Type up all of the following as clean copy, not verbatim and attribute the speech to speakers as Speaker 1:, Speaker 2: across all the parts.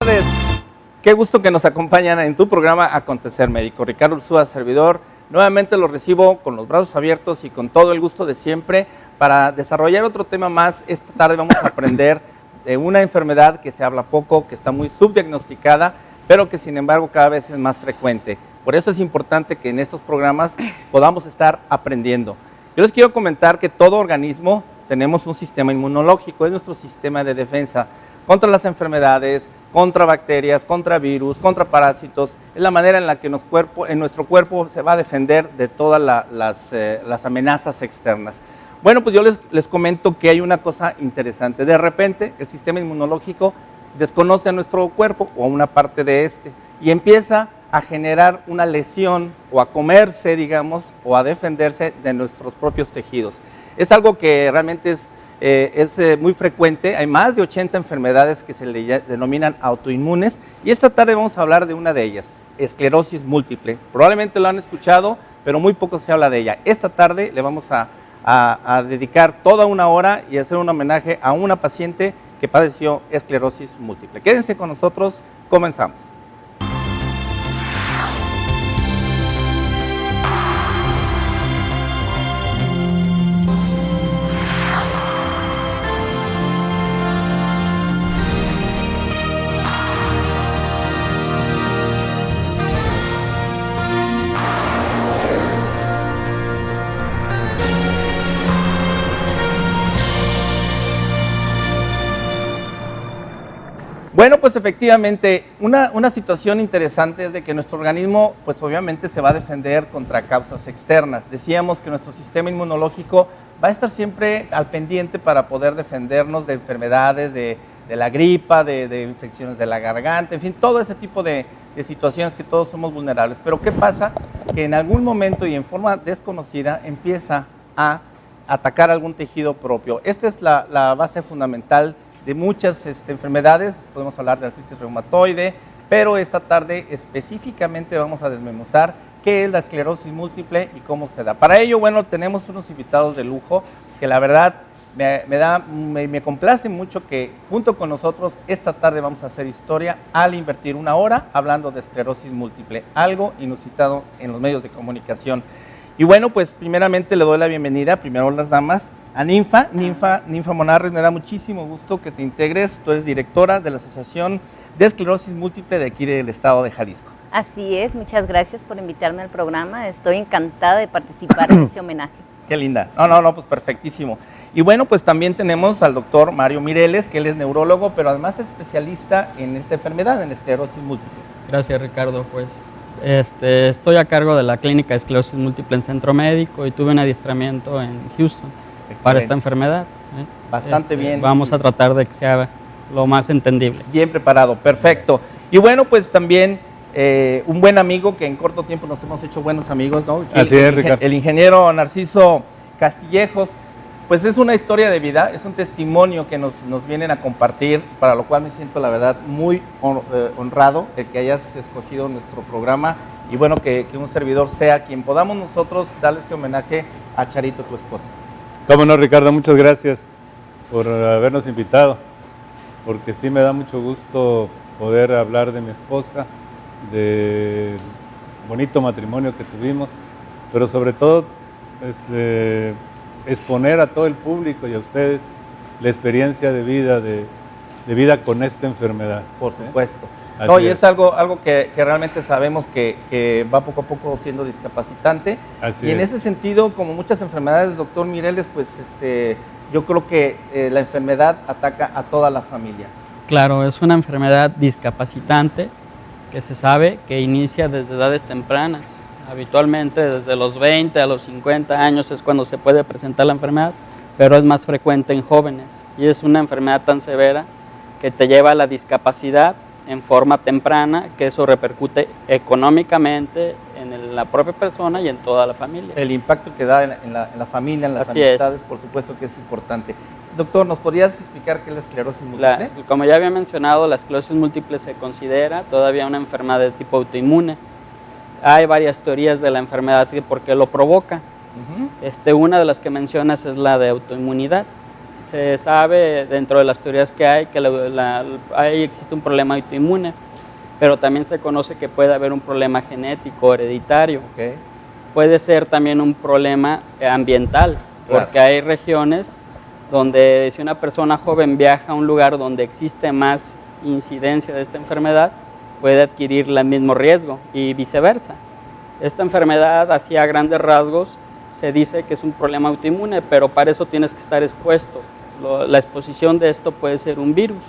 Speaker 1: Buenas tardes. Qué gusto que nos acompañan en tu programa Acontecer Médico. Ricardo Ursúa, servidor. Nuevamente los recibo con los brazos abiertos y con todo el gusto de siempre para desarrollar otro tema más. Esta tarde vamos a aprender de una enfermedad que se habla poco, que está muy subdiagnosticada, pero que sin embargo cada vez es más frecuente. Por eso es importante que en estos programas podamos estar aprendiendo. Yo les quiero comentar que todo organismo tenemos un sistema inmunológico, es nuestro sistema de defensa contra las enfermedades, contra bacterias, contra virus, contra parásitos. Es la manera en la que nuestro cuerpo se va a defender de todas las amenazas externas. Bueno, pues yo les comento que hay una cosa interesante. De repente, el sistema inmunológico desconoce a nuestro cuerpo o a una parte de este y empieza a generar una lesión o a comerse, digamos, o a defenderse de nuestros propios tejidos. Es algo que realmente es muy frecuente. Hay más de 80 enfermedades que se le denominan autoinmunes y esta tarde vamos a hablar de una de ellas, esclerosis múltiple. Probablemente lo han escuchado, pero muy poco se habla de ella. Esta tarde le vamos a dedicar toda una hora y hacer un homenaje a una paciente que padeció esclerosis múltiple. Quédense con nosotros, comenzamos. Bueno, pues efectivamente, una situación interesante es de que nuestro organismo, pues obviamente se va a defender contra causas externas. Decíamos que nuestro sistema inmunológico va a estar siempre al pendiente para poder defendernos de enfermedades, de la gripa, de infecciones de la garganta, en fin, todo ese tipo de situaciones que todos somos vulnerables. Pero ¿qué pasa? Que en algún momento y en forma desconocida empieza a atacar algún tejido propio. Esta es la base fundamental de muchas enfermedades. Podemos hablar de artritis reumatoide, pero esta tarde específicamente vamos a desmenuzar qué es la esclerosis múltiple y cómo se da. Para ello, bueno, tenemos unos invitados de lujo que la verdad me complace mucho que junto con nosotros esta tarde vamos a hacer historia al invertir una hora hablando de esclerosis múltiple, algo inusitado en los medios de comunicación. Y bueno, pues primeramente le doy la bienvenida, primero las damas, a Ninfa Monarres. Me da muchísimo gusto que te integres. Tú eres directora de la Asociación de Esclerosis Múltiple de aquí del estado de Jalisco.
Speaker 2: Así es, muchas gracias por invitarme al programa. Estoy encantada de participar en ese homenaje.
Speaker 1: Qué linda. No, pues perfectísimo. Y bueno, pues también tenemos al doctor Mario Mireles, que él es neurólogo, pero además es especialista en esta enfermedad, en esclerosis múltiple.
Speaker 3: Gracias, Ricardo. Pues estoy a cargo de la clínica de esclerosis múltiple en Centro Médico y tuve un adiestramiento en Houston. Excelente. Para esta enfermedad.
Speaker 1: Bastante bien.
Speaker 3: Vamos a tratar de que sea lo más entendible.
Speaker 1: Bien preparado, perfecto. Y bueno, pues también un buen amigo que en corto tiempo nos hemos hecho buenos amigos, ¿no?
Speaker 4: Así es, Ricardo.
Speaker 1: El ingeniero Narciso Castillejos, pues es una historia de vida, es un testimonio que nos vienen a compartir, para lo cual me siento la verdad muy honrado de que hayas escogido nuestro programa y bueno, que un servidor sea quien podamos nosotros darle este homenaje a Charito, tu esposa.
Speaker 4: Cómo no, Ricardo, muchas gracias por habernos invitado, porque sí me da mucho gusto poder hablar de mi esposa, del bonito matrimonio que tuvimos, pero sobre todo exponer a todo el público y a ustedes la experiencia de vida con esta enfermedad.
Speaker 1: Por supuesto. No, y es algo que realmente sabemos que va poco a poco siendo discapacitante.
Speaker 4: Así
Speaker 1: y en
Speaker 4: es.
Speaker 1: Ese sentido, como muchas enfermedades, doctor Mireles, pues yo creo que la enfermedad ataca a toda la familia.
Speaker 3: Claro, es una enfermedad discapacitante que se sabe que inicia desde edades tempranas. Habitualmente desde los 20 a los 50 años es cuando se puede presentar la enfermedad, pero es más frecuente en jóvenes. Y es una enfermedad tan severa que te lleva a la discapacidad en forma temprana, que eso repercute económicamente en la propia persona y en toda la familia.
Speaker 1: El impacto que da en la familia, en las amistades, por supuesto que es importante. Doctor, ¿nos podrías explicar qué es la esclerosis múltiple?
Speaker 3: Como ya había mencionado, la esclerosis múltiple se considera todavía una enfermedad de tipo autoinmune. Hay varias teorías de la enfermedad y por qué lo provoca. Una de las que mencionas es la de autoinmunidad. se sabe dentro de las teorías que hay que ahí existe un problema autoinmune, pero también se conoce que puede haber un problema genético, hereditario.
Speaker 1: Okay.
Speaker 3: Puede ser también un problema ambiental, porque
Speaker 1: Claro.
Speaker 3: hay regiones donde si una persona joven viaja a un lugar donde existe más incidencia de esta enfermedad, puede adquirir el mismo riesgo y viceversa. Esta enfermedad, así a grandes rasgos, se dice que es un problema autoinmune, pero para eso tienes que estar expuesto. La exposición de esto puede ser un virus.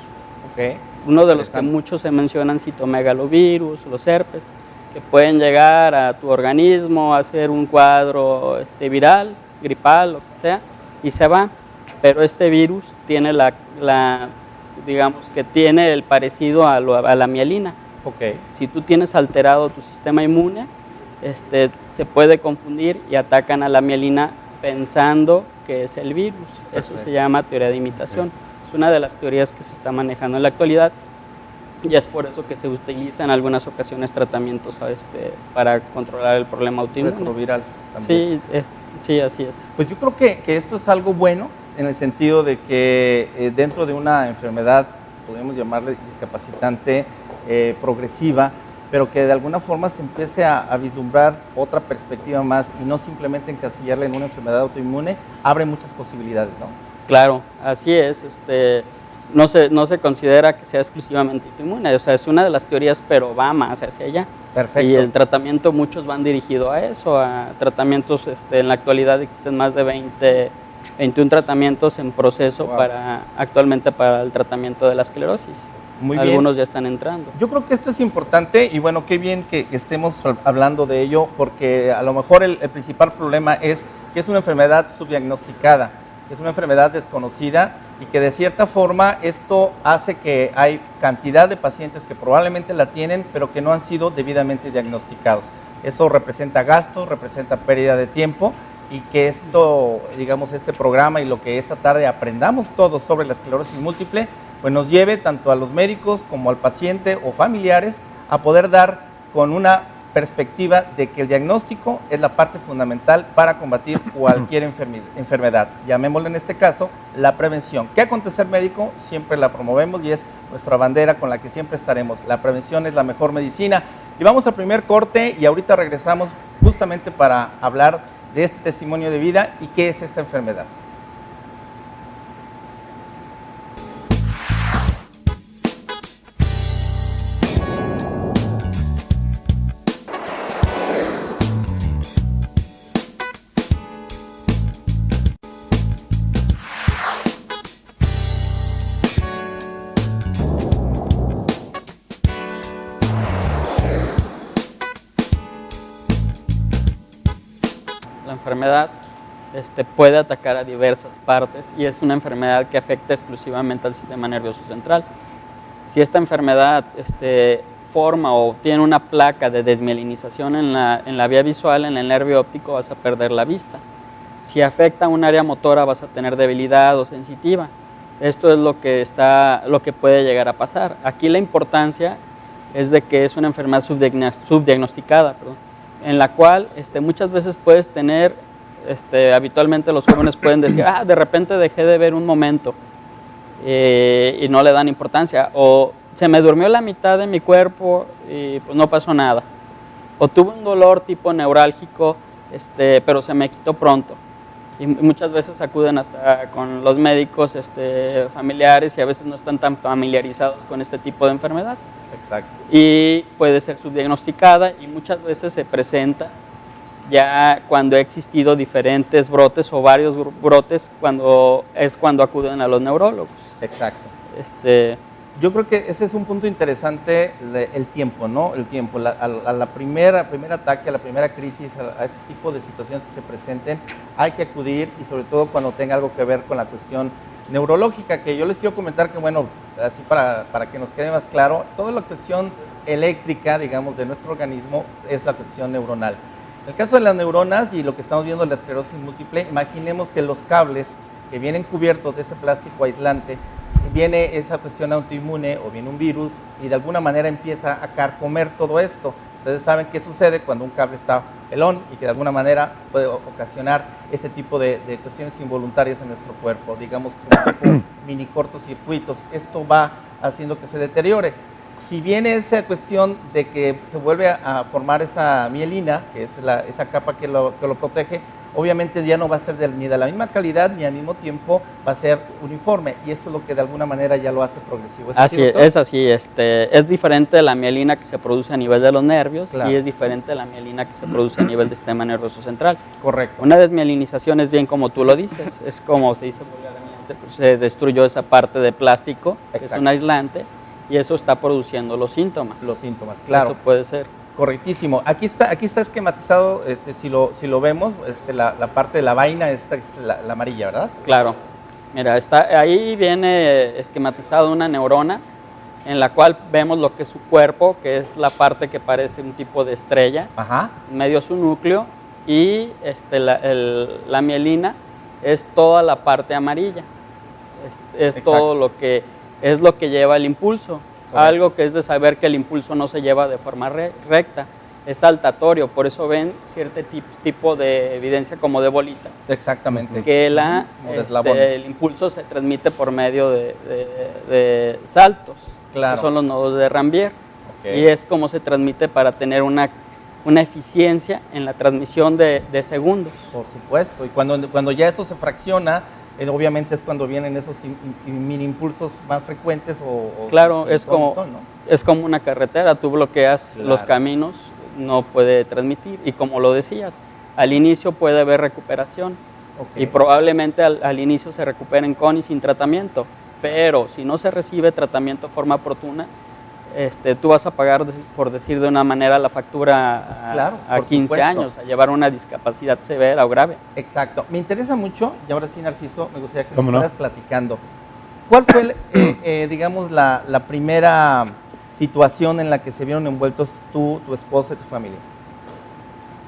Speaker 1: Okay.
Speaker 3: Uno de los que muchos se mencionan, citomegalovirus, los herpes, que pueden llegar a tu organismo, a hacer un cuadro viral, gripal, lo que sea, y se va. Pero este virus tiene digamos que tiene el parecido a la mielina.
Speaker 1: Okay.
Speaker 3: Si tú tienes alterado tu sistema inmune, se puede confundir y atacan a la mielina pensando que es el virus. Eso se llama teoría de imitación. Es una de las teorías que se está manejando en la actualidad y es por eso que se utiliza en algunas ocasiones tratamientos para controlar el problema autoinmune.
Speaker 1: Retrovirales también.
Speaker 3: Sí, así es.
Speaker 1: Pues yo creo que esto es algo bueno en el sentido de que dentro de una enfermedad, podemos llamarle discapacitante progresiva, pero que de alguna forma se empiece a vislumbrar otra perspectiva más y no simplemente encasillarla en una enfermedad autoinmune, abre muchas posibilidades, ¿no?
Speaker 3: Claro, así es. No se considera que sea exclusivamente autoinmune, o sea, es una de las teorías, pero va más hacia allá.
Speaker 1: Perfecto.
Speaker 3: Y el tratamiento, muchos van dirigidos a eso, a tratamientos, en la actualidad existen más de 21 tratamientos en proceso actualmente para el tratamiento de la esclerosis.
Speaker 1: Muy bien.
Speaker 3: Algunos ya están entrando.
Speaker 1: Yo creo que esto es importante y bueno, qué bien que estemos hablando de ello, porque a lo mejor el principal problema es que es una enfermedad subdiagnosticada, es una enfermedad desconocida y que de cierta forma esto hace que hay cantidad de pacientes que probablemente la tienen, pero que no han sido debidamente diagnosticados. Eso representa gastos, representa pérdida de tiempo y que esto, digamos, este programa y lo que esta tarde aprendamos todos sobre la esclerosis múltiple, pues nos lleve tanto a los médicos como al paciente o familiares a poder dar con una perspectiva de que el diagnóstico es la parte fundamental para combatir cualquier enfermedad. Llamémosle en este caso la prevención. ¿Qué acontecer médico? Siempre la promovemos y es nuestra bandera con la que siempre estaremos. La prevención es la mejor medicina. Y vamos al primer corte y ahorita regresamos justamente para hablar de este testimonio de vida y qué es esta enfermedad.
Speaker 3: La enfermedad puede atacar a diversas partes y es una enfermedad que afecta exclusivamente al sistema nervioso central. Si esta enfermedad forma o tiene una placa de desmielinización en la vía visual, en el nervio óptico, vas a perder la vista. Si afecta a un área motora, vas a tener debilidad o sensitiva. Esto es lo que puede llegar a pasar. Aquí la importancia es de que es una enfermedad subdiagnosticada, en la cual muchas veces puedes tener, habitualmente los jóvenes pueden decir, de repente dejé de ver un momento y no le dan importancia, o se me durmió la mitad de mi cuerpo y pues no pasó nada, o tuve un dolor tipo neurálgico, pero se me quitó pronto. Y muchas veces acuden hasta con los médicos familiares y a veces no están tan familiarizados con este tipo de enfermedad.
Speaker 1: Exacto.
Speaker 3: Y puede ser subdiagnosticada y muchas veces se presenta ya cuando ha existido diferentes brotes o varios brotes, cuando acuden a los neurólogos.
Speaker 1: Exacto.
Speaker 3: Yo
Speaker 1: creo que ese es un punto interesante del tiempo, ¿no? El tiempo, a la primer ataque, a la primera crisis, a este tipo de situaciones que se presenten, hay que acudir y sobre todo cuando tenga algo que ver con la cuestión neurológica, que yo les quiero comentar que, bueno, así para que nos quede más claro, toda la cuestión eléctrica, digamos, de nuestro organismo es la cuestión neuronal. En el caso de las neuronas y lo que estamos viendo en la esclerosis múltiple, imaginemos que los cables que vienen cubiertos de ese plástico aislante, viene esa cuestión autoinmune o viene un virus y de alguna manera empieza a carcomer todo esto. Ustedes saben qué sucede cuando un cable está pelón y que de alguna manera puede ocasionar ese tipo de cuestiones involuntarias en nuestro cuerpo, digamos como tipo mini cortocircuitos. Esto va haciendo que se deteriore. Si viene esa cuestión de que se vuelve a formar esa mielina, que es esa capa que lo protege, obviamente ya no va a ser ni de la misma calidad ni al mismo tiempo va a ser uniforme, y esto es lo que de alguna manera ya lo hace progresivo.
Speaker 3: Así es, así, es diferente de la mielina que se produce a nivel de los nervios,
Speaker 1: claro,
Speaker 3: y es diferente de la mielina que se produce a nivel del sistema nervioso central.
Speaker 1: Correcto.
Speaker 3: Una desmielinización es bien como tú lo dices, es como se dice vulgarmente, pues se destruyó esa parte de plástico, que es un aislante, y eso está produciendo los síntomas.
Speaker 1: Los síntomas, claro.
Speaker 3: Eso puede ser.
Speaker 1: Correctísimo. Aquí está esquematizado, si lo vemos, la parte de la vaina, esta es la amarilla, ¿verdad?
Speaker 3: Claro. Mira, ahí viene esquematizada una neurona en la cual vemos lo que es su cuerpo, que es la parte que parece un tipo de estrella,
Speaker 1: Ajá.
Speaker 3: en medio su núcleo, y la mielina es toda la parte amarilla. Es todo lo que lleva el impulso. Correcto. Algo que es de saber que el impulso no se lleva de forma recta, es saltatorio, por eso ven cierto tipo de evidencia como de bolitas.
Speaker 1: Exactamente.
Speaker 3: Que el impulso se transmite por medio de saltos, claro, que son los nodos de Rambier. Okay. Y es como se transmite para tener una eficiencia en la transmisión de segundos.
Speaker 1: Por supuesto, y cuando ya esto se fracciona, obviamente es cuando vienen esos mini impulsos más frecuentes
Speaker 3: claro, es como una carretera, tú bloqueas, claro, los caminos, no puede transmitir, y como lo decías, al inicio puede haber recuperación, okay, y probablemente al inicio se recuperen con y sin tratamiento, pero si no se recibe tratamiento de forma oportuna, tú vas a pagar, por decir de una manera, la factura
Speaker 1: claro,
Speaker 3: a 15
Speaker 1: supuesto.
Speaker 3: años, a llevar una discapacidad severa o grave.
Speaker 1: Exacto. Me interesa mucho, y ahora sí, Narciso, me gustaría que me estuvieras platicando. ¿Cuál fue, digamos, la primera situación en la que se vieron envueltos tú, tu esposa y tu familia?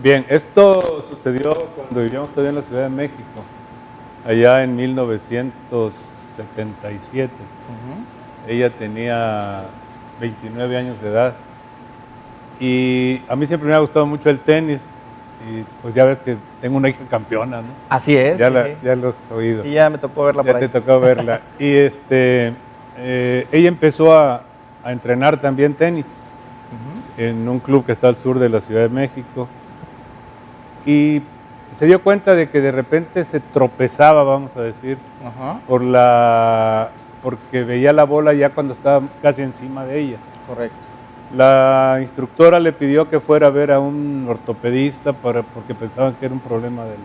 Speaker 4: Bien, esto sucedió cuando vivíamos todavía en la Ciudad de México, allá en 1977. Ella tenía 29 años de edad, y a mí siempre me ha gustado mucho el tenis, y pues ya ves que tengo una hija campeona, ¿no?
Speaker 1: Así es.
Speaker 4: Ya lo has oído.
Speaker 1: Sí, ya me tocó verla por ahí.
Speaker 4: Ya te tocó verla. Y ella empezó a entrenar también tenis en un club que está al sur de la Ciudad de México, y se dio cuenta de que de repente se tropezaba, vamos a decir, porque veía la bola ya cuando estaba casi encima de ella.
Speaker 1: Correcto.
Speaker 4: La instructora le pidió que fuera a ver a un ortopedista porque pensaban que era un problema de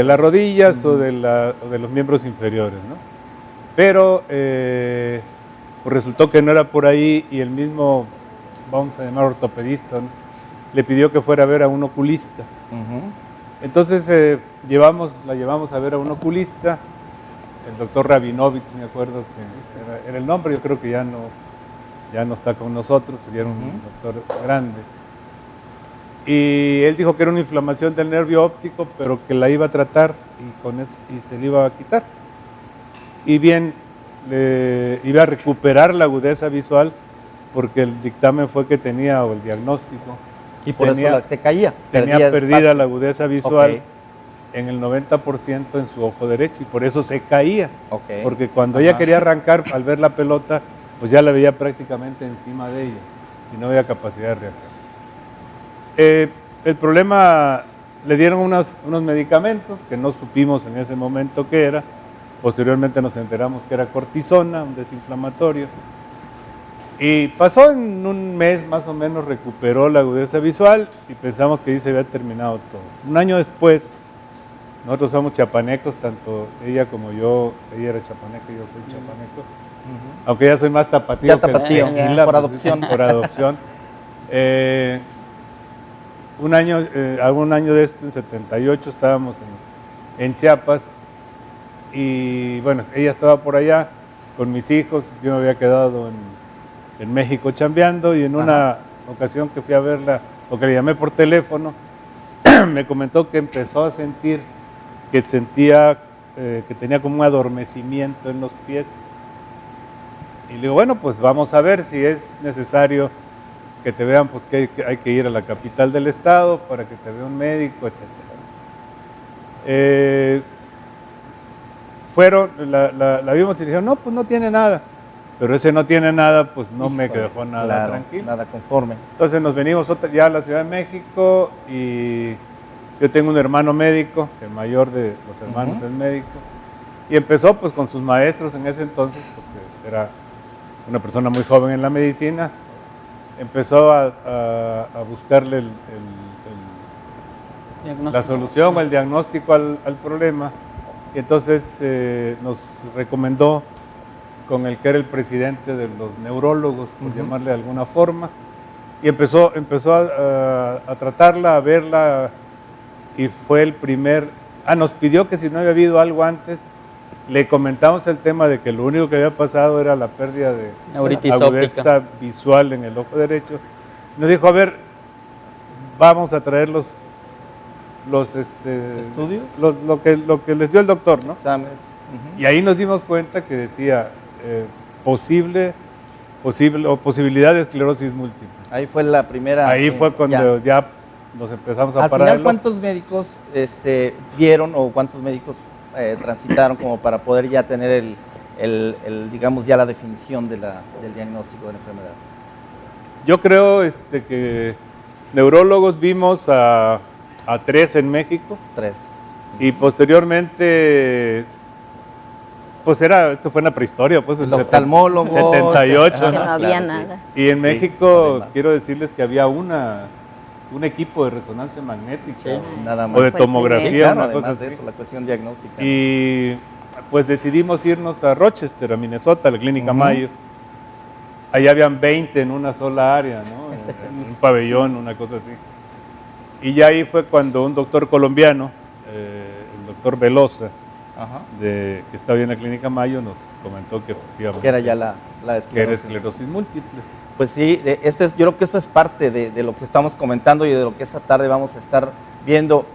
Speaker 4: las rodillas o de los miembros inferiores, ¿no? Pero pues resultó que no era por ahí, y el mismo, vamos a llamar ortopedista, ¿no?, le pidió que fuera a ver a un oculista. Entonces la llevamos a ver a un oculista, el doctor Rabinovich, me acuerdo que era el nombre, yo creo que ya no está con nosotros, ya era un doctor grande. Y él dijo que era una inflamación del nervio óptico, pero que la iba a tratar y se le iba a quitar. Y bien, iba a recuperar la agudeza visual, porque el dictamen fue que tenía, o el diagnóstico,
Speaker 1: y por eso se caía.
Speaker 4: Tenía perdida la agudeza visual. Okay. En el 90% en su ojo derecho, y por eso se caía. Okay. Porque cuando ella quería arrancar, al ver la pelota, pues ya la veía prácticamente encima de ella y no había capacidad de reacción. El problema, le dieron unos medicamentos que no supimos en ese momento qué era. Posteriormente nos enteramos que era cortisona, un desinflamatorio. Y pasó en un mes más o menos, recuperó la agudeza visual y pensamos que ahí se había terminado todo. Un año después, nosotros somos chapanecos, tanto ella como yo. Ella era chapaneca y yo soy chapaneco. Aunque ya soy más tapatío.
Speaker 1: Ya tapatío, por adopción.
Speaker 4: Por adopción. Algún año de en 78, estábamos en Chiapas, y bueno, ella estaba por allá con mis hijos, yo me había quedado en México chambeando, y en una ocasión que fui a verla, o que le llamé por teléfono, me comentó que empezó a sentir que tenía como un adormecimiento en los pies. Y le digo, bueno, pues vamos a ver si es necesario que te vean, pues que hay que ir a la capital del estado para que te vea un médico, etc. La vimos y dijeron, no, pues no tiene nada. Pero ese no tiene nada, pues no me dejó nada tranquilo.
Speaker 1: Nada conforme.
Speaker 4: Entonces nos venimos ya a la Ciudad de México y yo tengo un hermano médico, el mayor de los hermanos es médico, y empezó pues con sus maestros en ese entonces, pues que era una persona muy joven en la medicina, empezó a buscarle la solución o el diagnóstico al problema, y entonces nos recomendó con el que era el presidente de los neurólogos, por llamarle de alguna forma, y empezó a tratarla, a verla, y fue el primer, nos pidió que si no había habido algo antes, le comentamos el tema de que lo único que había pasado era la pérdida de agudeza visual en el ojo derecho. Nos dijo, a ver, vamos a traer los
Speaker 1: ¿estudios?
Speaker 4: Lo que les dio el doctor, ¿no?
Speaker 1: Exámenes.
Speaker 4: Y ahí nos dimos cuenta que decía posibilidad de esclerosis múltiple.
Speaker 1: Ahí fue la primera.
Speaker 4: Ahí fue cuando ya nos empezamos a
Speaker 1: Al
Speaker 4: parar.
Speaker 1: final, ¿cuántos médicos vieron o cuántos médicos transitaron como para poder ya tener digamos, ya la definición del diagnóstico de la enfermedad?
Speaker 4: Yo creo que neurólogos vimos a 3 en México.
Speaker 1: 3.
Speaker 4: Y posteriormente, pues esto fue en la prehistoria, pues
Speaker 1: el oftalmólogo,
Speaker 4: 78.
Speaker 2: Que no había nada.
Speaker 4: Y en México quiero decirles que había un equipo de resonancia magnética
Speaker 1: nada más.
Speaker 4: O de tomografía, una cosa
Speaker 1: además
Speaker 4: así.
Speaker 1: de eso, la cuestión diagnóstica.
Speaker 4: Y pues decidimos irnos a Rochester, a Minnesota, a la Clínica Mayo. Allá habían 20 en una sola área, ¿no? En un pabellón, una cosa así. Y ya ahí fue cuando un doctor colombiano, el doctor Velosa, que estaba en la Clínica Mayo, nos comentó que efectivamente
Speaker 1: que era ya la esclerosis.
Speaker 4: Que era esclerosis múltiple.
Speaker 1: Pues sí, yo creo que esto es parte de lo que estamos comentando y de lo que esta tarde vamos a estar viendo.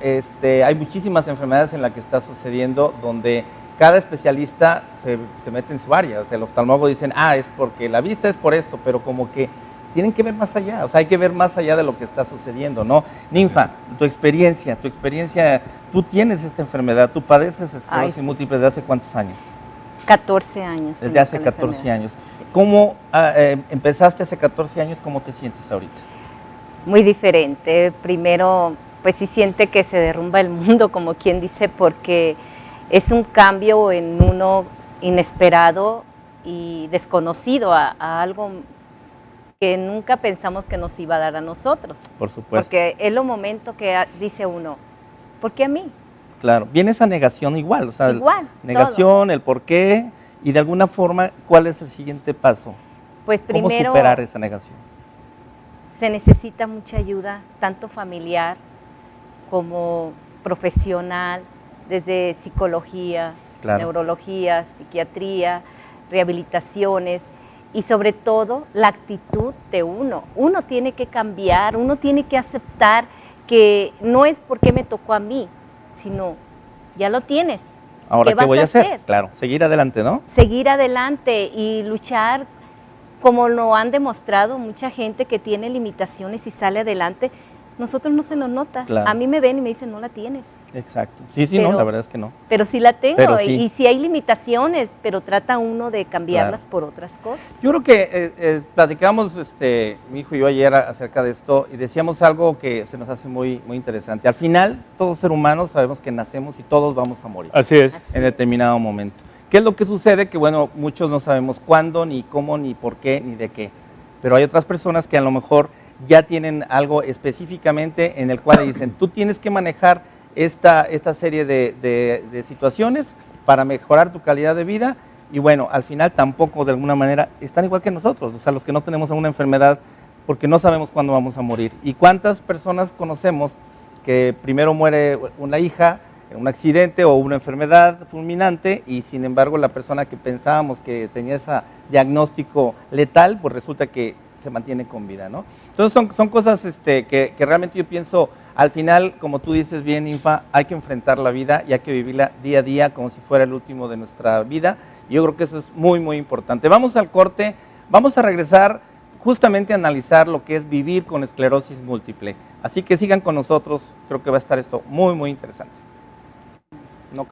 Speaker 1: Hay muchísimas enfermedades en las que está sucediendo donde cada especialista se mete en su área. O sea, el oftalmólogo dicen, es porque la vista es por esto, pero como que tienen que ver más allá, o sea, hay que ver más allá de lo que está sucediendo, ¿no? Ninfa, tu experiencia, tú tienes esta enfermedad, tú padeces esclerosis múltiple ¿desde hace cuántos años?
Speaker 2: 14 años.
Speaker 1: Desde hace 14 años. Sí. ¿Cómo empezaste hace 14 años? ¿Cómo te sientes ahorita?
Speaker 2: Muy diferente. Primero, pues sí siente que se derrumba el mundo, como quien dice, porque es un cambio en uno inesperado y desconocido a algo que nunca pensamos que nos iba a dar a nosotros.
Speaker 1: Por supuesto.
Speaker 2: Porque es lo momento que dice uno, ¿por qué a mí?
Speaker 1: Claro, viene esa negación igual, o sea,
Speaker 2: igual,
Speaker 1: negación, el por qué, y de alguna forma, ¿cuál es el siguiente paso?
Speaker 2: Pues primero,
Speaker 1: ¿cómo superar esa negación?
Speaker 2: Se necesita mucha ayuda, tanto familiar como profesional, desde psicología, neurología, psiquiatría, rehabilitaciones, y sobre todo la actitud de uno. Uno tiene que cambiar, uno tiene que aceptar que no es porque me tocó a mí, sino ya lo tienes.
Speaker 1: Ahora, ¿qué voy a hacer? Claro, seguir adelante, ¿no?
Speaker 2: Seguir adelante y luchar como lo han demostrado mucha gente que tiene limitaciones y sale adelante. Nosotros no se nos nota.
Speaker 1: Claro.
Speaker 2: A mí me ven y me dicen, no la tienes.
Speaker 1: Exacto. Sí, pero, no, la verdad es que no.
Speaker 2: Pero sí la tengo,
Speaker 1: pero sí.
Speaker 2: Y sí hay limitaciones, pero trata uno de cambiarlas por otras cosas.
Speaker 1: Yo creo que platicamos, mi hijo y yo ayer acerca de esto, y decíamos algo que se nos hace muy, muy interesante. Al final, todos seres humanos sabemos que nacemos y todos vamos a morir.
Speaker 4: Así es.
Speaker 1: En determinado momento. ¿Qué es lo que sucede? Que bueno, muchos no sabemos cuándo, ni cómo, ni por qué, ni de qué. Pero hay otras personas que a lo mejor ya tienen algo específicamente en el cual dicen, tú tienes que manejar esta serie de situaciones para mejorar tu calidad de vida, y bueno, al final tampoco de alguna manera están igual que nosotros, o sea, los que no tenemos una enfermedad porque no sabemos cuándo vamos a morir. ¿Y cuántas personas conocemos que primero muere una hija en un accidente o una enfermedad fulminante, y sin embargo la persona que pensábamos que tenía ese diagnóstico letal, pues resulta que se mantiene con vida, ¿no? Entonces son cosas que realmente yo pienso, al final, como tú dices bien, Ninfa, hay que enfrentar la vida y hay que vivirla día a día como si fuera el último de nuestra vida, y yo creo que eso es muy, muy importante. Vamos al corte, vamos a regresar justamente analizar lo que es vivir con esclerosis múltiple. Así que sigan con nosotros, creo que va a estar esto muy, muy interesante. No.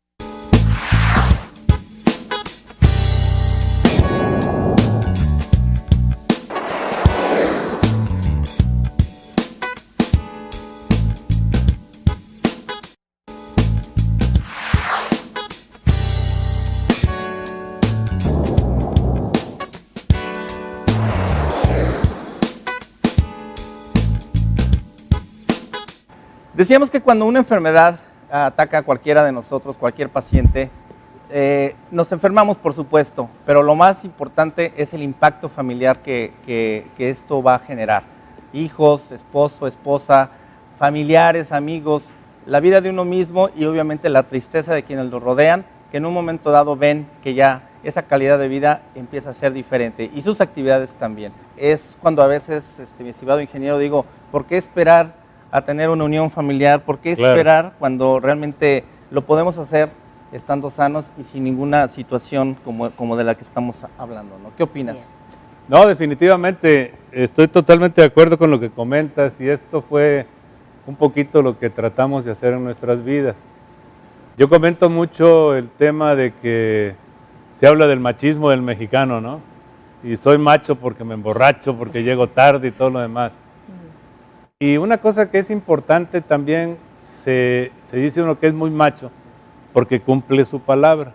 Speaker 1: Decíamos que cuando una enfermedad ataca a cualquiera de nosotros, cualquier paciente, nos enfermamos, por supuesto, pero lo más importante es el impacto familiar que esto va a generar. Hijos, esposo, esposa, familiares, amigos, la vida de uno mismo y obviamente la tristeza de quienes lo rodean, que en un momento dado ven que ya esa calidad de vida empieza a ser diferente y sus actividades también. Es cuando a veces, mi estimado ingeniero, digo, ¿por qué esperar a tener una unión familiar? ¿Por qué esperar cuando realmente lo podemos hacer estando sanos y sin ninguna situación como de la que estamos hablando, ¿no? ¿Qué opinas?
Speaker 4: No, definitivamente estoy totalmente de acuerdo con lo que comentas y esto fue un poquito lo que tratamos de hacer en nuestras vidas. Yo comento mucho el tema de que se habla del machismo del mexicano, ¿no? Y soy macho porque me emborracho, porque llego tarde y todo lo demás. Y una cosa que es importante también, se dice uno que es muy macho porque cumple su palabra.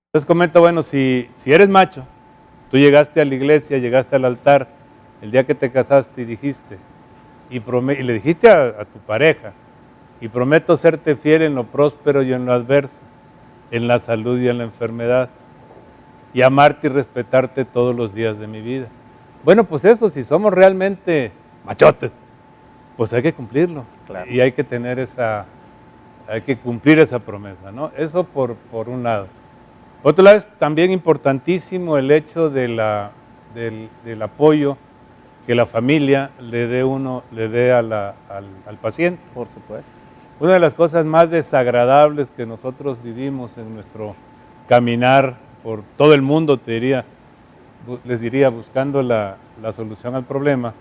Speaker 4: Entonces comenta, bueno, si eres macho, tú llegaste a la iglesia, llegaste al altar el día que te casaste y dijiste, y le dijiste a tu pareja, y prometo serte fiel en lo próspero y en lo adverso, en la salud y en la enfermedad, y amarte y respetarte todos los días de mi vida. Bueno, pues eso, si somos realmente machotes, pues hay que cumplirlo, claro. Y hay que tener hay que cumplir esa promesa, ¿no? Eso por un lado. Por otro lado, es también importantísimo el hecho del apoyo que la familia le dé al paciente.
Speaker 1: Por supuesto.
Speaker 4: Una de las cosas más desagradables que nosotros vivimos en nuestro caminar por todo el mundo, les diría, buscando la solución al problema.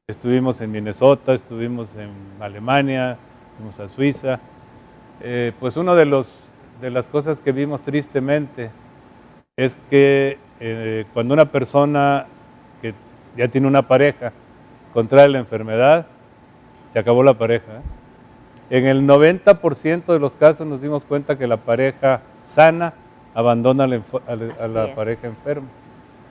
Speaker 4: Estuvimos en Minnesota, estuvimos en Alemania, fuimos a Suiza. Pues una de las cosas que vimos tristemente es que cuando una persona que ya tiene una pareja contrae la enfermedad, se acabó la pareja. En el 90% de los casos nos dimos cuenta que la pareja sana abandona a la pareja enferma.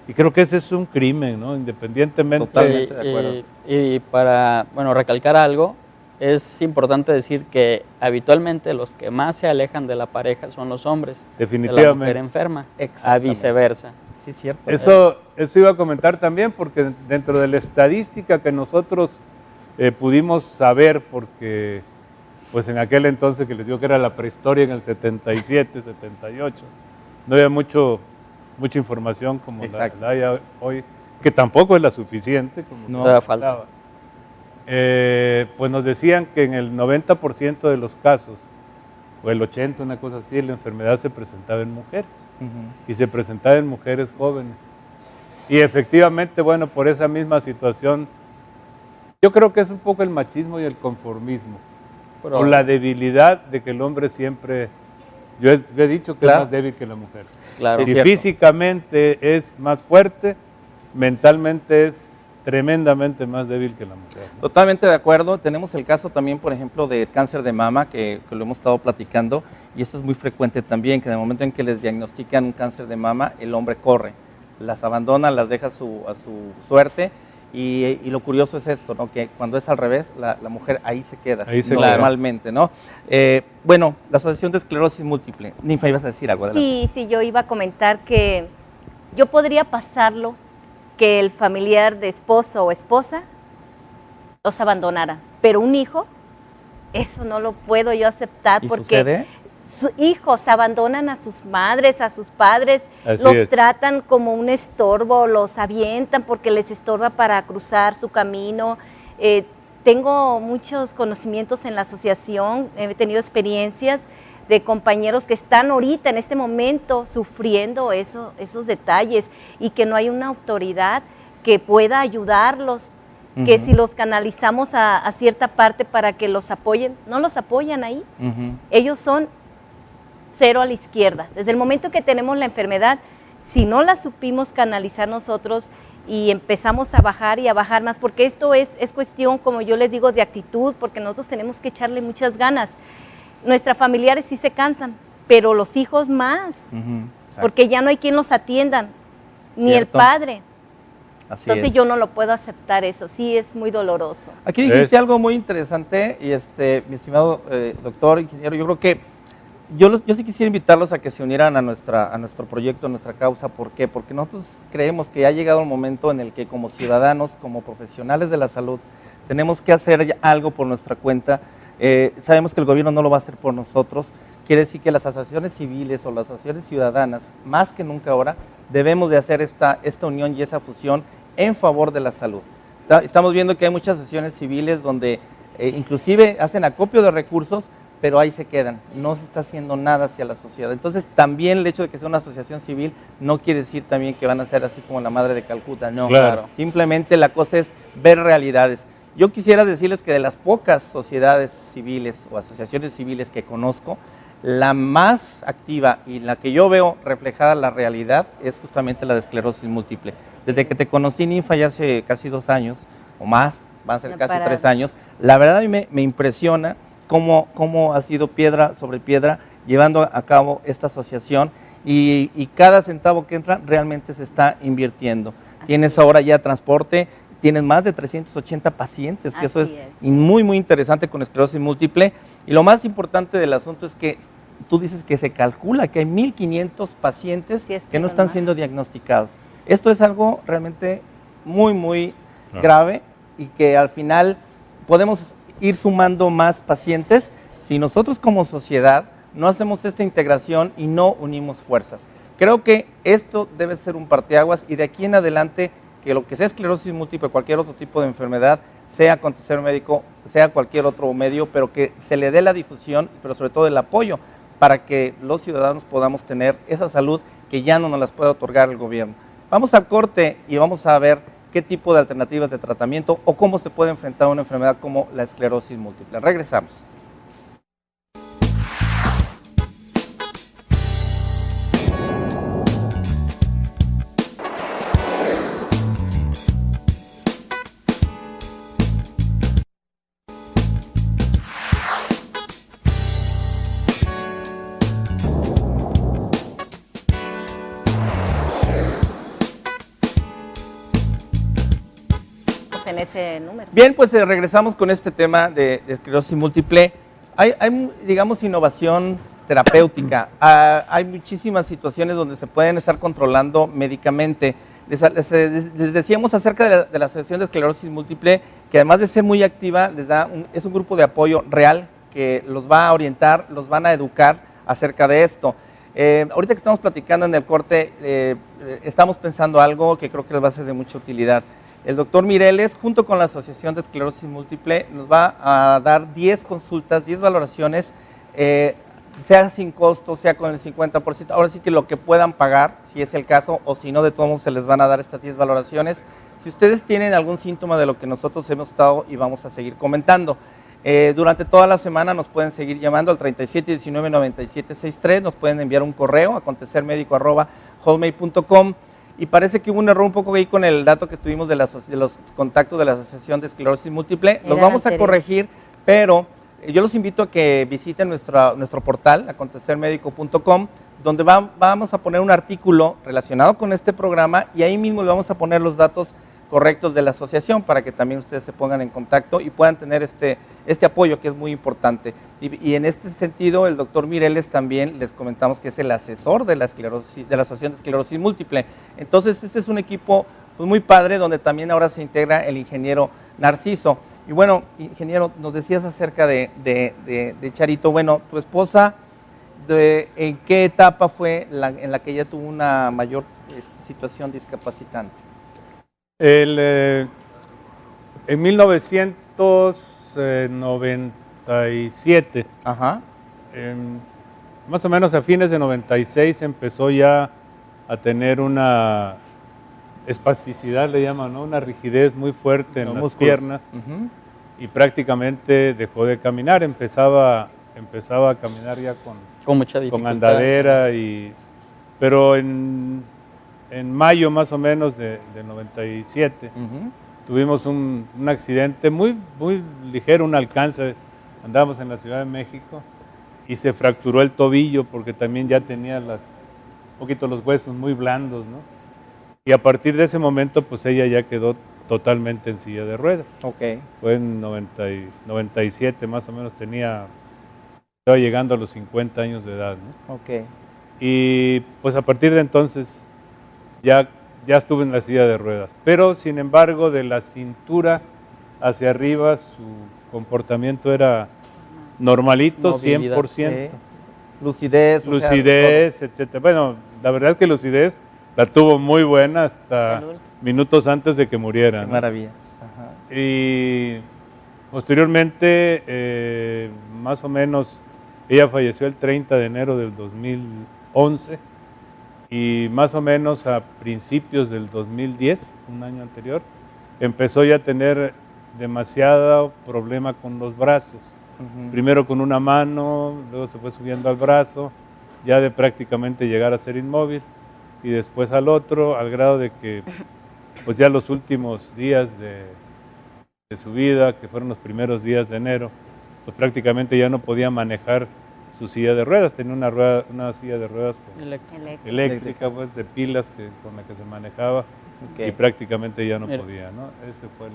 Speaker 4: Y creo que ese es un crimen, ¿no? Independientemente.
Speaker 3: Totalmente de acuerdo. Y para, recalcar algo, es importante decir que habitualmente los que más se alejan de la pareja son los hombres.
Speaker 4: Definitivamente.
Speaker 3: De la mujer enferma, a viceversa.
Speaker 1: Sí, es cierto.
Speaker 4: Eso iba a comentar también, porque dentro de la estadística que nosotros pudimos saber, porque pues en aquel entonces que les digo que era la prehistoria, en el 77, 78, no había mucha información como la hay hoy, que tampoco es la suficiente, como
Speaker 3: no faltaba.
Speaker 4: Pues nos decían que en el 90% de los casos, o el 80%, una cosa así, la enfermedad se presentaba en mujeres, y se presentaba en mujeres jóvenes. Y efectivamente, bueno, por esa misma situación, yo creo que es un poco el machismo y el conformismo, o la debilidad de que el hombre siempre, yo he dicho que es más débil que la mujer.
Speaker 3: Claro.
Speaker 4: Si físicamente es más fuerte, mentalmente es tremendamente más débil que la mujer, ¿no?
Speaker 1: Totalmente de acuerdo. Tenemos el caso también, por ejemplo, del cáncer de mama, que lo hemos estado platicando, y esto es muy frecuente también, que en el momento en que les diagnostican un cáncer de mama, el hombre corre, las abandona, las deja a su suerte, y lo curioso es esto, ¿no? Que cuando es al revés, la mujer ahí se queda, normalmente, ¿no? Bueno, la Asociación de Esclerosis Múltiple. Ninfa, ¿ibas a decir algo? Adelante.
Speaker 2: Sí, yo iba a comentar que yo podría pasarlo que el familiar de esposo o esposa los abandonara, pero un hijo, eso no lo puedo yo aceptar.
Speaker 1: ¿Y
Speaker 2: porque
Speaker 1: sucede?
Speaker 2: Sus hijos abandonan a sus madres, a sus padres, tratan como un estorbo, los avientan porque les estorba para cruzar su camino. Tengo muchos conocimientos en la asociación, he tenido experiencias de compañeros que están ahorita en este momento sufriendo esos detalles, y que no hay una autoridad que pueda ayudarlos, que si los canalizamos a cierta parte para que los apoyen, no los apoyan ahí. Ellos son cero a la izquierda. Desde el momento que tenemos la enfermedad, si no la supimos canalizar nosotros y empezamos a bajar y a bajar más, porque esto es cuestión, como yo les digo, de actitud, porque nosotros tenemos que echarle muchas ganas. Nuestros familiares sí se cansan, pero los hijos más, porque ya no hay quien los atiendan, ni el padre. Entonces yo no lo puedo aceptar eso, sí es muy doloroso.
Speaker 1: Aquí dijiste algo muy interesante y mi estimado doctor, ingeniero, yo creo que yo sí quisiera invitarlos a que se unieran a nuestro proyecto, a nuestra causa. ¿Por qué? Porque nosotros creemos que ya ha llegado el momento en el que como ciudadanos, como profesionales de la salud, tenemos que hacer algo por nuestra cuenta. Sabemos que el gobierno no lo va a hacer por nosotros. Quiere decir que las asociaciones civiles o las asociaciones ciudadanas, más que nunca ahora, debemos de hacer esta unión y esa fusión en favor de la salud. Estamos viendo que hay muchas asociaciones civiles donde inclusive hacen acopio de recursos, pero ahí se quedan, no se está haciendo nada hacia la sociedad. Entonces también el hecho de que sea una asociación civil no quiere decir también que van a ser así como la Madre de Calcuta, no, claro. Simplemente la cosa es ver realidades. Yo quisiera decirles que de las pocas sociedades civiles o asociaciones civiles que conozco, la más activa y la que yo veo reflejada la realidad es justamente la de esclerosis múltiple. Desde que te conocí, Ninfa, ya hace casi 2 años o más, van a ser casi 3 años, la verdad a mí me impresiona cómo ha sido piedra sobre piedra llevando a cabo esta asociación y cada centavo que entra realmente se está invirtiendo. Tienes ahora ya transporte, tienes más de 380 pacientes, que eso es muy, muy interesante con esclerosis múltiple. Y lo más importante del asunto es que tú dices que se calcula que hay 1,500 pacientes que no están siendo diagnosticados. Esto es algo realmente muy, muy grave y que al final podemos ir sumando más pacientes si nosotros como sociedad no hacemos esta integración y no unimos fuerzas. Creo que esto debe ser un parteaguas y de aquí en adelante que lo que sea esclerosis múltiple, cualquier otro tipo de enfermedad, sea acontecer médico, sea cualquier otro medio, pero que se le dé la difusión, pero sobre todo el apoyo para que los ciudadanos podamos tener esa salud que ya no nos las puede otorgar el gobierno. Vamos al corte y vamos a ver qué tipo de alternativas de tratamiento o cómo se puede enfrentar una enfermedad como la esclerosis múltiple. Regresamos.
Speaker 2: En ese número.
Speaker 1: Bien, pues regresamos con este tema de esclerosis múltiple. Hay, digamos, innovación terapéutica. Hay muchísimas situaciones donde se pueden estar controlando médicamente. Les decíamos acerca de la Asociación de Esclerosis Múltiple, que además de ser muy activa, es un grupo de apoyo real que los va a orientar, los van a educar acerca de esto. Ahorita que estamos platicando en el corte, estamos pensando algo que creo que les va a ser de mucha utilidad. El doctor Mireles, junto con la Asociación de Esclerosis Múltiple, nos va a dar 10 consultas, 10 valoraciones, sea sin costo, sea con el 50%, ahora sí que lo que puedan pagar, si es el caso, o si no, de todos modos se les van a dar estas 10 valoraciones. Si ustedes tienen algún síntoma de lo que nosotros hemos estado y vamos a seguir comentando, durante toda la semana nos pueden seguir llamando al 3719-9763, nos pueden enviar un correo a acontecermedico@hotmail.com. Y parece que hubo un error un poco ahí con el dato que tuvimos de los contactos de la Asociación de Esclerosis Múltiple. Los vamos a corregir, pero yo los invito a que visiten nuestro portal, acontecermedico.com, donde vamos a poner un artículo relacionado con este programa y ahí mismo le vamos a poner los datos correctos de la asociación para que también ustedes se pongan en contacto y puedan tener este apoyo que es muy importante. Y en este sentido, el doctor Mireles también les comentamos que es el asesor de la Asociación de Esclerosis Múltiple. Entonces, este es un equipo pues, muy padre, donde también ahora se integra el ingeniero Narciso. Y bueno, ingeniero, nos decías acerca de Charito. Bueno, tu esposa, ¿en qué etapa fue en la que ella tuvo una mayor situación discapacitante?
Speaker 4: En 1997, más o menos a fines de 96, empezó ya a tener una espasticidad, le llaman, ¿no? Una rigidez muy fuerte en
Speaker 1: Los
Speaker 4: las
Speaker 1: músculos.
Speaker 4: piernas y prácticamente dejó de caminar, empezaba a caminar ya
Speaker 3: Con mucha dificultad.
Speaker 4: con andadera, pero en mayo más o menos de 97 tuvimos un accidente muy ligero, un alcance, andábamos en la Ciudad de México y se fracturó el tobillo porque también ya tenía un poquito los huesos muy blandos, ¿no? Y a partir de ese momento pues ella ya quedó totalmente en silla de ruedas.
Speaker 1: Ok.
Speaker 4: Fue en 97 más o menos, estaba llegando a los 50 años de edad, ¿no?
Speaker 1: Ok.
Speaker 4: Y pues a partir de entonces ya estuve en la silla de ruedas, pero sin embargo de la cintura hacia arriba su comportamiento era normalito,
Speaker 3: Movilidad,
Speaker 4: 100%.
Speaker 1: Sí. Lucidez. o sea,
Speaker 4: Lucidez, etcétera. Bueno, la verdad es que lucidez la tuvo muy buena hasta minutos antes de que muriera,
Speaker 1: todo.
Speaker 4: ¿no?
Speaker 1: Maravilla. Ajá.
Speaker 4: Y posteriormente, más o menos, ella falleció el 30 de enero del 2011 y más o menos a principios del 2010, un año anterior, empezó ya a tener demasiado problema con los brazos. Primero con una mano, luego se fue subiendo al brazo, ya de prácticamente llegar a ser inmóvil, y después al otro, al grado de que pues ya los últimos días de su vida, que fueron los primeros días de enero, pues prácticamente ya no podía manejar su silla de ruedas, tenía una silla de ruedas eléctrica, pues, de pilas con la que se manejaba. Okay. Y prácticamente ya no podía, ¿no? Ese fue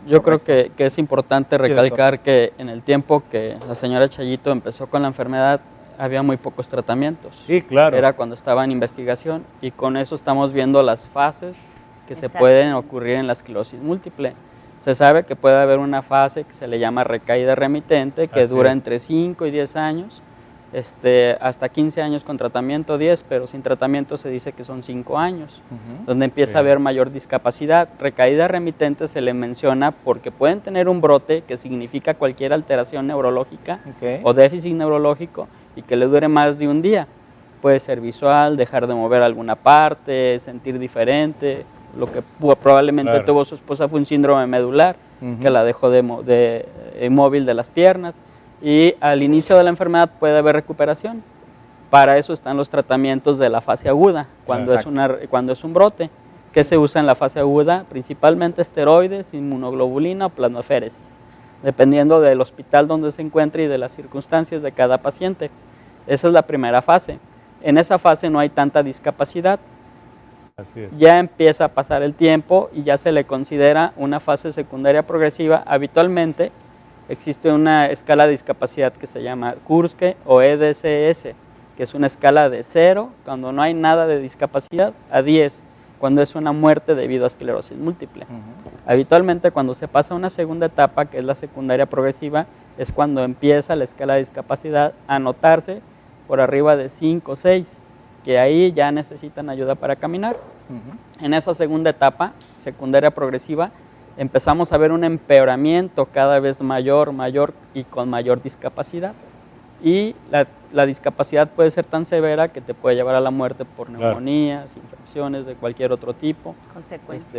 Speaker 3: Yo creo que es importante recalcar que en el tiempo que la señora Chayito empezó con la enfermedad, había muy pocos tratamientos.
Speaker 4: Sí, claro.
Speaker 3: Era cuando estaba en investigación y con eso estamos viendo las fases que se pueden ocurrir en la esclerosis múltiple. Se sabe que puede haber una fase que se le llama recaída remitente, que dura entre 5 y 10 años, hasta 15 años con tratamiento, 10, pero sin tratamiento se dice que son 5 años, donde empieza a haber mayor discapacidad. Recaída remitente se le menciona porque pueden tener un brote que significa cualquier alteración neurológica o déficit neurológico y que le dure más de un día. Puede ser visual, dejar de mover alguna parte, sentir diferente. Lo que probablemente tuvo su esposa fue un síndrome medular, que la dejó inmóvil de las piernas. Y al inicio de la enfermedad puede haber recuperación. Para eso están los tratamientos de la fase aguda, cuando es un brote. ¿Qué se usa en la fase aguda? Principalmente esteroides, inmunoglobulina o plasmaféresis, dependiendo del hospital donde se encuentre y de las circunstancias de cada paciente. Esa es la primera fase. En esa fase no hay tanta discapacidad.
Speaker 4: Así es.
Speaker 3: Ya empieza a pasar el tiempo y ya se le considera una fase secundaria progresiva. Habitualmente existe una escala de discapacidad que se llama Kurske o EDCS, que es una escala de 0, cuando no hay nada de discapacidad, a 10, cuando es una muerte debido a esclerosis múltiple. Habitualmente cuando se pasa a una segunda etapa, que es la secundaria progresiva, es cuando empieza la escala de discapacidad a notarse por arriba de 5 o 6, que ahí ya necesitan ayuda para caminar. En esa segunda etapa, secundaria progresiva, empezamos a ver un empeoramiento cada vez mayor y con mayor discapacidad. Y la discapacidad puede ser tan severa que te puede llevar a la muerte por neumonías, infecciones de cualquier otro tipo,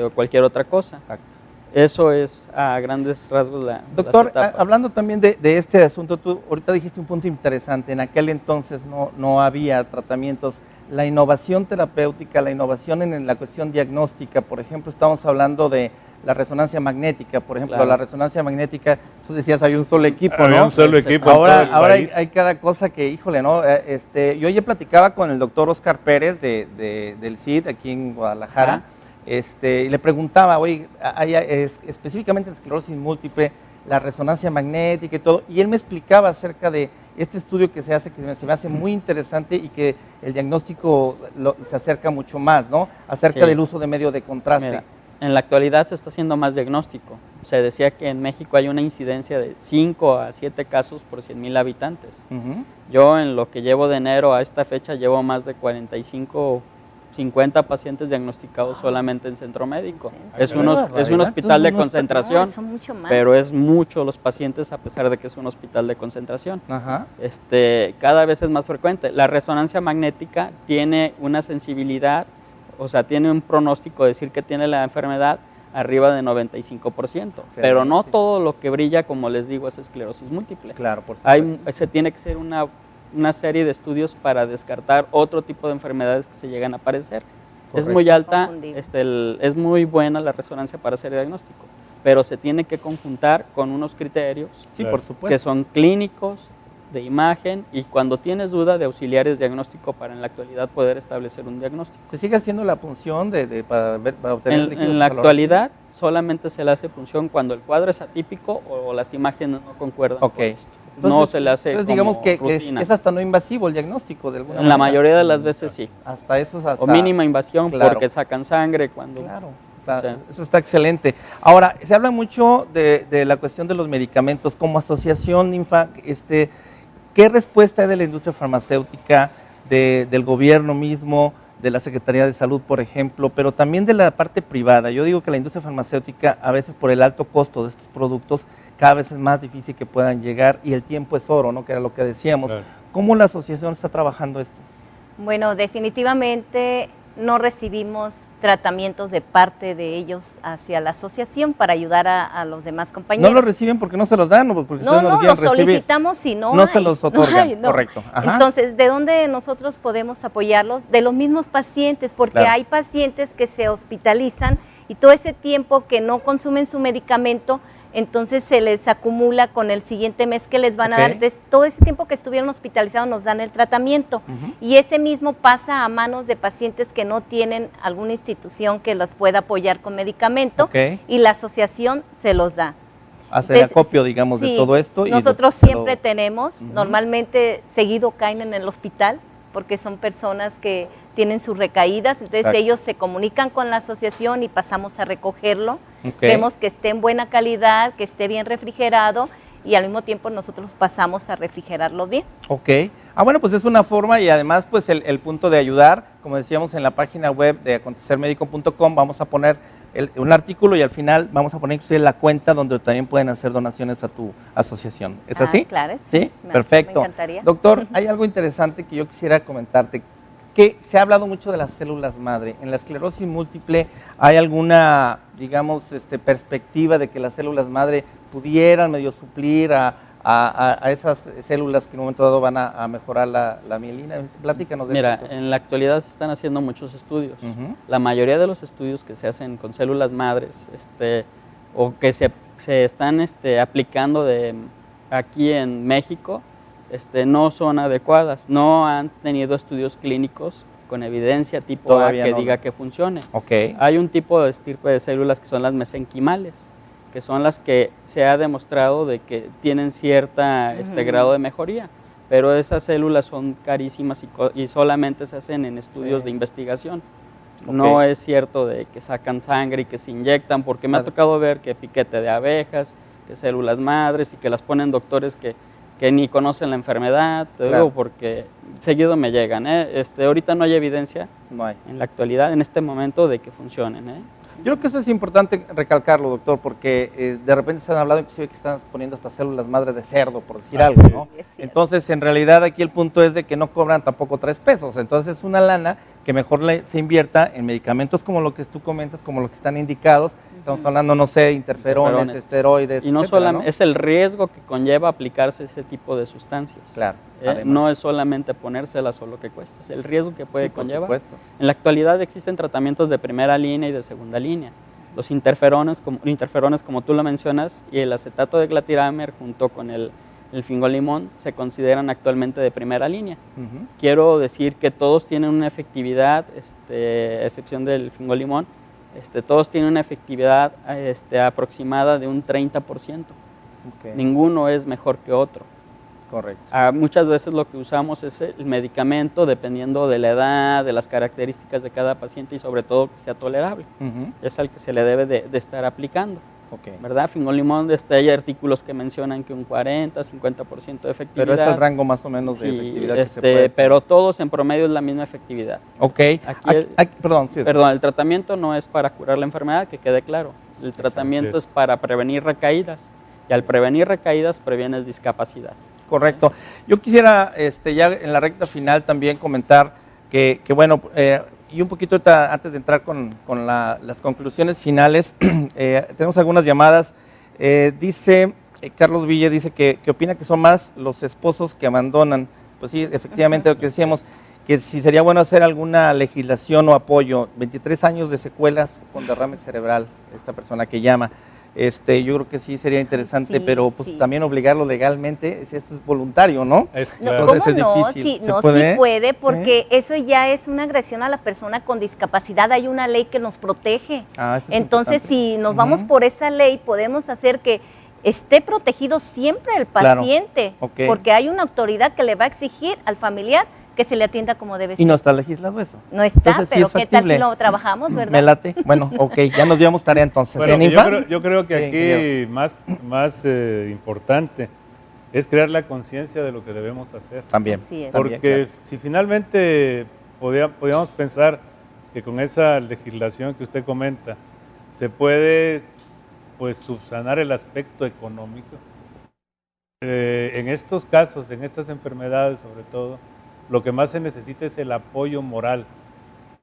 Speaker 3: o cualquier otra cosa.
Speaker 1: Exacto.
Speaker 3: Eso es a grandes rasgos
Speaker 1: Doctor,
Speaker 3: las etapas.
Speaker 1: hablando también de este asunto, tú ahorita dijiste un punto interesante, en aquel entonces no había tratamientos. La innovación terapéutica, la innovación en la cuestión diagnóstica, por ejemplo, estamos hablando de la resonancia magnética, por ejemplo, la resonancia magnética, tú decías, hay un solo equipo, ¿no?
Speaker 4: Había un solo equipo.
Speaker 1: Ahora hay cada cosa que, híjole, ¿no? Yo ya platicaba con el doctor Oscar Pérez del CID, aquí en Guadalajara, y le preguntaba, oye, específicamente en esclerosis múltiple, la resonancia magnética y todo, y él me explicaba acerca de este estudio que se hace, que se me hace muy interesante y que el diagnóstico se acerca mucho más, ¿no? Acerca del uso de medio de contraste.
Speaker 3: Mira, en la actualidad se está haciendo más diagnóstico. Se decía que en México hay una incidencia de 5 a 7 casos por 100,000 habitantes. Yo en lo que llevo de enero a esta fecha llevo más de 45 50 pacientes diagnosticados solamente en centro médico. Es un hospital de concentración, pero es mucho los pacientes a pesar de que es un hospital de concentración. Cada vez es más frecuente. La resonancia magnética tiene una sensibilidad o sea, tiene un pronóstico de decir que tiene la enfermedad arriba de 95%, pero no todo lo que brilla, como les digo, es esclerosis múltiple.
Speaker 1: Claro, por supuesto.
Speaker 3: Se tiene que hacer una serie de estudios para descartar otro tipo de enfermedades que se llegan a aparecer. Correcto. Es muy alta, es muy buena la resonancia para hacer diagnóstico, pero se tiene que conjuntar con unos criterios
Speaker 1: por supuesto,
Speaker 3: que son clínicos, de imagen, y cuando tienes duda de auxiliares diagnóstico para en la actualidad poder establecer un diagnóstico.
Speaker 1: ¿Se sigue haciendo la punción para obtener líquidos?
Speaker 3: En la actualidad solamente se le hace punción cuando el cuadro es atípico o las imágenes no concuerdan con esto. Entonces, no se le hace
Speaker 1: entonces digamos que es hasta no invasivo el diagnóstico de alguna manera.
Speaker 3: La mayoría de las veces sí.
Speaker 1: Hasta eso es hasta...
Speaker 3: O mínima invasión, porque sacan sangre cuando...
Speaker 1: Claro. Eso está excelente. Ahora, se habla mucho de la cuestión de los medicamentos. Como asociación Ninfa, ¿qué respuesta hay de la industria farmacéutica, del gobierno mismo, de la Secretaría de Salud, por ejemplo, pero también de la parte privada? Yo digo que la industria farmacéutica, a veces por el alto costo de estos productos, cada vez es más difícil que puedan llegar, y el tiempo es oro, ¿no? Que era lo que decíamos. Claro. ¿Cómo la asociación está trabajando esto?
Speaker 2: Bueno, definitivamente no recibimos tratamientos de parte de ellos hacia la asociación para ayudar a los demás compañeros.
Speaker 1: ¿No lo reciben porque no se los dan? Porque
Speaker 2: no, los solicitamos y no
Speaker 1: se los otorgan, no. Correcto.
Speaker 2: Ajá. Entonces, ¿de dónde nosotros podemos apoyarlos? De los mismos pacientes, porque hay pacientes que se hospitalizan y todo ese tiempo que no consumen su medicamento, entonces se les acumula con el siguiente mes que les van a dar. Entonces, todo ese tiempo que estuvieron hospitalizados nos dan el tratamiento. Y ese mismo pasa a manos de pacientes que no tienen alguna institución que los pueda apoyar con medicamento, y la asociación se los da.
Speaker 1: Hace el acopio, digamos, de todo esto.
Speaker 2: Nosotros siempre tenemos, normalmente seguido caen en el hospital, porque son personas que tienen sus recaídas, entonces ellos se comunican con la asociación y pasamos a recogerlo. Vemos que esté en buena calidad, que esté bien refrigerado, y al mismo tiempo nosotros pasamos a refrigerarlo bien.
Speaker 1: Bueno, pues es una forma, y además pues el punto de ayudar, como decíamos en la página web de acontecermedico.com, vamos a poner un artículo, y al final vamos a poner inclusive la cuenta donde también pueden hacer donaciones a tu asociación. ¿Es así?
Speaker 2: Claro,
Speaker 1: sí. Perfecto.
Speaker 2: Me encantaría.
Speaker 1: Doctor, hay algo interesante que yo quisiera comentarte, que se ha hablado mucho de las células madre. En la esclerosis múltiple, ¿hay alguna, digamos, perspectiva de que las células madre pudieran medio suplir a esas células que en un momento dado van a mejorar la mielina? Platícanos de eso.
Speaker 3: Mira, en la actualidad se están haciendo muchos estudios. La mayoría de los estudios que se hacen con células madres, o que se están aplicando aquí en México, no son adecuadas. No han tenido estudios clínicos con evidencia tipo todavía A que diga que funcione. Hay un tipo de estirpe de células que son las mesenquimales, que son las que se ha demostrado de que tienen cierta grado de mejoría, pero esas células son carísimas y solamente se hacen en estudios de investigación. No es cierto de que sacan sangre y que se inyectan, porque me ha tocado ver que piquete de abejas, que células madres, y que las ponen doctores que ni conocen la enfermedad, te digo, porque seguido me llegan. Ahorita no hay evidencia en la actualidad, en este momento, de que funcionen.
Speaker 1: Yo creo que eso es importante recalcarlo, doctor, porque de repente se han hablado inclusive que están poniendo estas células madre de cerdo, por decir algo, ¿no? Entonces, en realidad aquí el punto es de que no cobran tampoco 3 pesos, entonces es una lana que mejor se invierta en medicamentos como lo que tú comentas, como los que están indicados. Estamos hablando, no sé, interferones, esteroides,
Speaker 3: y no solamente, es el riesgo que conlleva aplicarse ese tipo de sustancias.
Speaker 1: Claro.
Speaker 3: No es solamente ponérselas o lo que cuesta, es el riesgo que puede conllevar. En la actualidad existen tratamientos de primera línea y de segunda línea. Los interferones, como tú lo mencionas, y el acetato de glatiramer junto con el fingolimón se consideran actualmente de primera línea. Quiero decir que todos tienen una efectividad, a excepción del fingolimón, todos tienen una efectividad aproximada de un 30%. Ninguno es mejor que otro.
Speaker 1: Correcto.
Speaker 3: Muchas veces lo que usamos es el medicamento dependiendo de la edad, de las características de cada paciente, y sobre todo que sea tolerable. Es al que se le debe de estar aplicando. ¿Verdad? Fingolimón, hay artículos que mencionan que un 40, 50% de efectividad.
Speaker 1: Pero es el rango más o menos de efectividad que se puede.
Speaker 3: Pero todos en promedio es la misma efectividad.
Speaker 1: Perdón,
Speaker 3: el tratamiento no es para curar la enfermedad, que quede claro. El tratamiento es para prevenir recaídas, y al prevenir recaídas previenes discapacidad.
Speaker 1: Correcto. Yo quisiera ya en la recta final también comentar que bueno, y un poquito antes de entrar con las conclusiones finales, tenemos algunas llamadas. Dice Carlos Villa, dice que opina que son más los esposos que abandonan. Pues sí, efectivamente, lo que decíamos, que si sería bueno hacer alguna legislación o apoyo. 23 años de secuelas con derrame cerebral, esta persona que llama. Yo creo que sí sería interesante,
Speaker 2: sí,
Speaker 1: pero pues también obligarlo legalmente, eso es voluntario, ¿no?
Speaker 4: Claro.
Speaker 2: ¿Cómo
Speaker 1: Entonces
Speaker 2: no?
Speaker 1: es difícil.
Speaker 2: Sí, sí puede, porque eso ya es una agresión a la persona con discapacidad. Hay una ley que nos protege. Entonces, si nos vamos por esa ley, podemos hacer que esté protegido siempre el paciente, porque hay una autoridad que le va a exigir al familiar que se le atienda como debe ser.
Speaker 1: Y no está legislado eso.
Speaker 2: No está,
Speaker 1: entonces,
Speaker 2: pero
Speaker 1: sí
Speaker 2: ¿qué tal si lo trabajamos, verdad?
Speaker 1: Me late. Bueno, ok, ya nos llevamos tarea entonces.
Speaker 4: Bueno, yo creo que aquí más importante es crear la conciencia de lo que debemos hacer.
Speaker 1: También.
Speaker 4: Porque si finalmente podíamos pensar que con esa legislación que usted comenta se puede pues subsanar el aspecto económico, en estos casos, en estas enfermedades sobre todo, lo que más se necesita es el apoyo moral.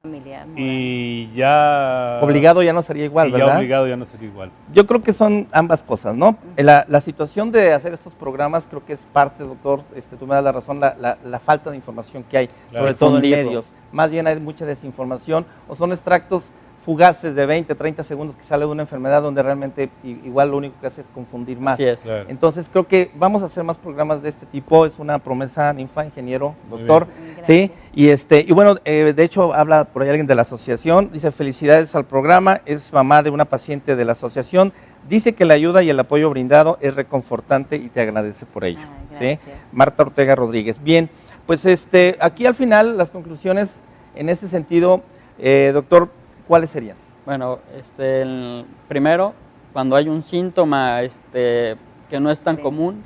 Speaker 2: Familiar, moral.
Speaker 4: Y ya...
Speaker 1: Obligado ya no sería igual, ¿verdad?
Speaker 4: Ya obligado ya no sería igual.
Speaker 1: Yo creo que son ambas cosas, ¿no? La situación de hacer estos programas creo que es parte, doctor, tú me das la razón, la falta de información que hay, sobre todo en medios. Más bien hay mucha desinformación o son extractos fugaces de 20, 30 segundos que sale de una enfermedad donde realmente igual lo único que hace es confundir más.
Speaker 3: Así es.
Speaker 4: Claro.
Speaker 1: Entonces creo que vamos a hacer más programas de este tipo, es una promesa, Ninfa, ingeniero, doctor. Sí, y bueno, de hecho habla por ahí alguien de la asociación, dice felicidades al programa, es mamá de una paciente de la asociación, dice que la ayuda y el apoyo brindado es reconfortante y te agradece por ello. ¿Sí? Marta Ortega Rodríguez. Bien, pues aquí al final las conclusiones en este sentido, doctor, ¿cuáles serían?
Speaker 3: Bueno, primero, cuando hay un síntoma que no es tan común,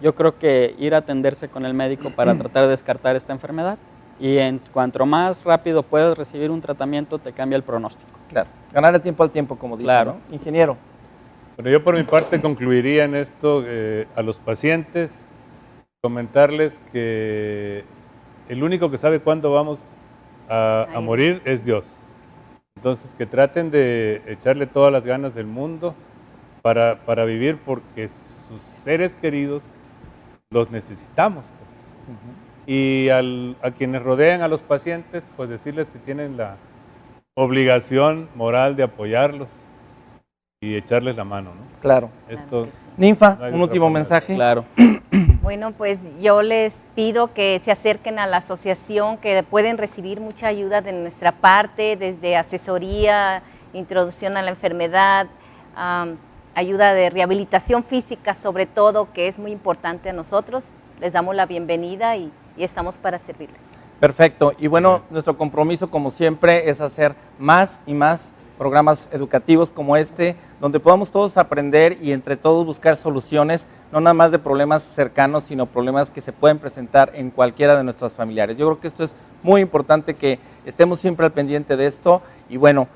Speaker 3: yo creo que ir a atenderse con el médico para tratar de descartar esta enfermedad, y en cuanto más rápido puedes recibir un tratamiento, te cambia el pronóstico.
Speaker 1: Claro, ganar el tiempo al tiempo, como dice,
Speaker 3: claro,
Speaker 1: ¿no? Ingeniero.
Speaker 4: Bueno, yo por mi parte concluiría en esto a los pacientes, comentarles que el único que sabe cuándo vamos a morir es Dios. Entonces, que traten de echarle todas las ganas del mundo para vivir, porque sus seres queridos los necesitamos. Pues. Y a quienes rodean a los pacientes, pues decirles que tienen la obligación moral de apoyarlos y echarles la mano, ¿no?
Speaker 1: Claro.
Speaker 4: Esto,
Speaker 1: Ninfa,
Speaker 4: no
Speaker 1: un último mensaje.
Speaker 3: Claro.
Speaker 2: Bueno, pues yo les pido que se acerquen a la asociación, que pueden recibir mucha ayuda de nuestra parte, desde asesoría, introducción a la enfermedad, ayuda de rehabilitación física sobre todo, que es muy importante a nosotros. Les damos la bienvenida y estamos para servirles.
Speaker 1: Perfecto. Y bueno, nuestro compromiso, como siempre, es hacer más y más programas educativos como este, donde podamos todos aprender y entre todos buscar soluciones, no nada más de problemas cercanos, sino problemas que se pueden presentar en cualquiera de nuestros familiares. Yo creo que esto es muy importante, que estemos siempre al pendiente de esto. Y bueno,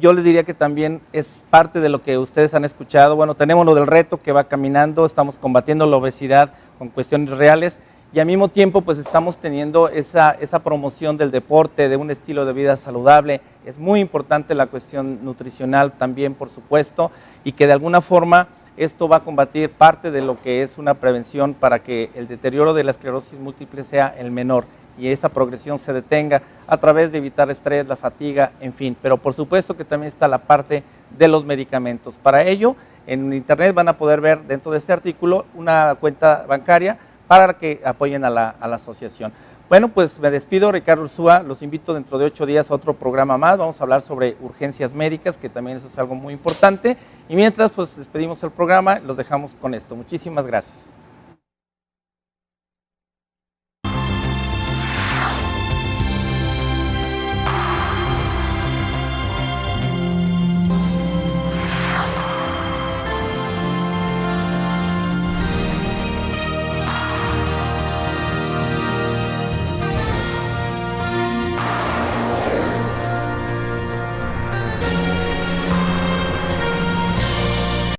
Speaker 1: yo les diría que también es parte de lo que ustedes han escuchado. Bueno, tenemos lo del reto que va caminando, estamos combatiendo la obesidad con cuestiones reales, y al mismo tiempo pues estamos teniendo esa promoción del deporte, de un estilo de vida saludable. Es muy importante la cuestión nutricional también, por supuesto, y que de alguna forma esto va a combatir parte de lo que es una prevención para que el deterioro de la esclerosis múltiple sea el menor y esa progresión se detenga a través de evitar estrés, la fatiga, en fin. Pero por supuesto que también está la parte de los medicamentos. Para ello, en internet van a poder ver dentro de este artículo una cuenta bancaria para que apoyen a la asociación. Bueno, pues me despido, Ricardo Ursúa, los invito dentro de 8 días a otro programa más. Vamos a hablar sobre urgencias médicas, que también eso es algo muy importante. Y mientras, pues despedimos el programa, los dejamos con esto. Muchísimas gracias.